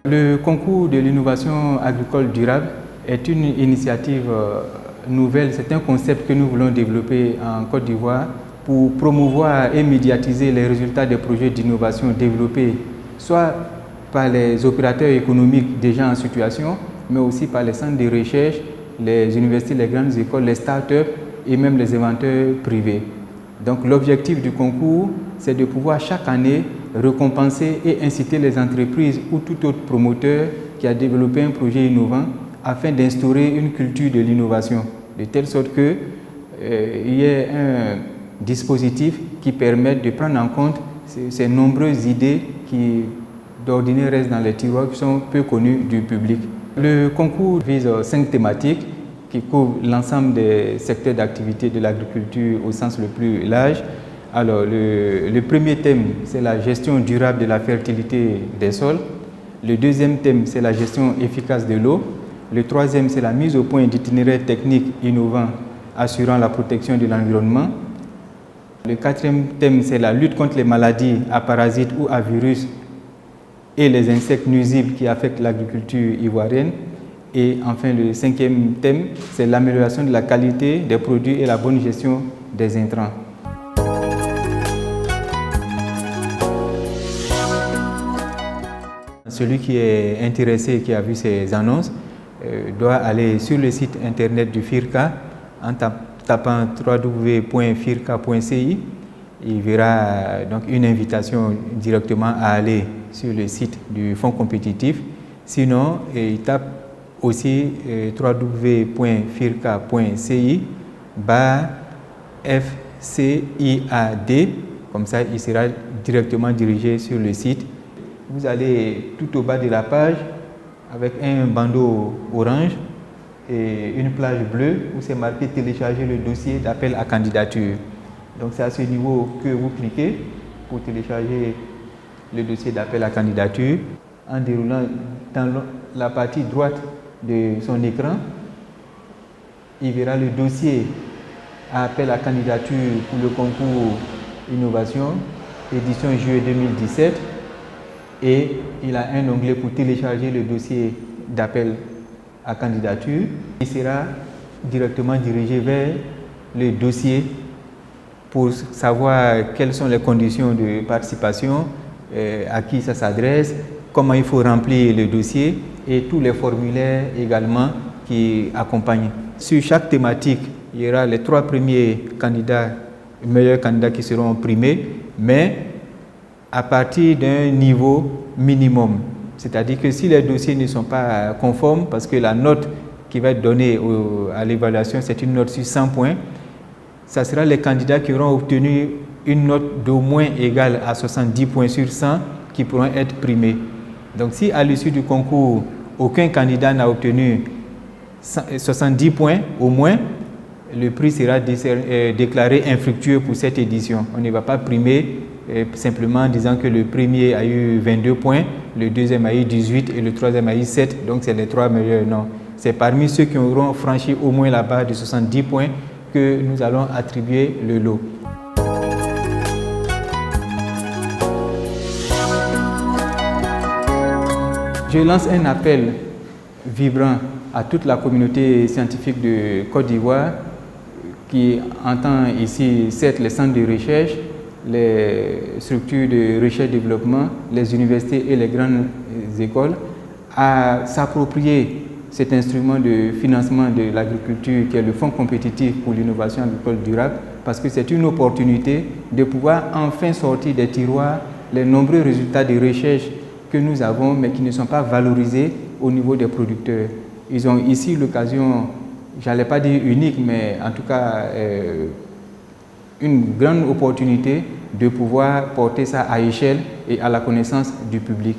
Le concours de l'innovation agricole durable est une initiative nouvelle, c'est un concept que nous voulons développer en Côte d'Ivoire pour promouvoir et médiatiser les résultats des projets d'innovation développés soit par les opérateurs économiques déjà en situation, mais aussi par les centres de recherche, les universités, les grandes écoles, les start-up et même les inventeurs privés. Donc l'objectif du concours, c'est de pouvoir chaque année récompenser et inciter les entreprises ou tout autre promoteur qui a développé un projet innovant afin d'instaurer une culture de l'innovation, de telle sorte qu'il y ait un dispositif qui permette de prendre en compte ces nombreuses idées qui d'ordinaire restent dans les tiroirs, qui sont peu connues du public. Le concours vise 5 thématiques qui couvrent l'ensemble des secteurs d'activité de l'agriculture au sens le plus large. Alors, le premier thème, c'est la gestion durable de la fertilité des sols. Le deuxième thème, c'est la gestion efficace de l'eau. Le troisième, c'est la mise au point d'itinéraires techniques innovants assurant la protection de l'environnement. Le quatrième thème, c'est la lutte contre les maladies à parasites ou à virus et les insectes nuisibles qui affectent l'agriculture ivoirienne. Et enfin, le cinquième thème, c'est l'amélioration de la qualité des produits et la bonne gestion des intrants. Celui qui est intéressé, qui a vu ces annonces, doit aller sur le site internet du FIRCA en tapant www.firca.ci. Il verra donc une invitation directement à aller sur le site du fonds compétitif. Sinon, il tape aussi www.firca.ci/FCIAD. Comme ça, il sera directement dirigé sur le site. Vous allez tout au bas de la page avec un bandeau orange et une plage bleue où c'est marqué télécharger le dossier d'appel à candidature. Donc c'est à ce niveau que vous cliquez pour télécharger le dossier d'appel à candidature. En déroulant dans la partie droite de son écran, il verra le dossier à appel à candidature pour le concours Innovation, édition juillet 2017. Et il a un onglet pour télécharger le dossier d'appel à candidature. Il sera directement dirigé vers le dossier pour savoir quelles sont les conditions de participation, à qui ça s'adresse, comment il faut remplir le dossier et tous les formulaires également qui accompagnent. Sur chaque thématique, il y aura les 3 premiers candidats, les meilleurs candidats qui seront primés, mais à partir d'un niveau minimum. C'est-à-dire que si les dossiers ne sont pas conformes, parce que la note qui va être donnée à l'évaluation, c'est une note sur 100 points, ça sera les candidats qui auront obtenu une note d'au moins égale à 70 points sur 100 qui pourront être primés. Donc si à l'issue du concours, aucun candidat n'a obtenu 70 points au moins, le prix sera déclaré infructueux pour cette édition. On ne va pas primer simplement en disant que le premier a eu 22 points, le deuxième a eu 18 et le troisième a eu 7, donc c'est les 3 meilleurs. Non, c'est parmi ceux qui auront franchi au moins la barre de 70 points que nous allons attribuer le lot. Je lance un appel vibrant à toute la communauté scientifique de Côte d'Ivoire qui entend ici, certes, les centres de recherche, les structures de recherche-développement, les universités et les grandes écoles, à s'approprier cet instrument de financement de l'agriculture qui est le Fonds compétitif pour l'innovation agricole durable, parce que c'est une opportunité de pouvoir enfin sortir des tiroirs les nombreux résultats de recherche que nous avons, mais qui ne sont pas valorisés au niveau des producteurs. Ils ont ici l'occasion, je n'allais pas dire unique, mais en tout cas une grande opportunité de pouvoir porter ça à échelle et à la connaissance du public.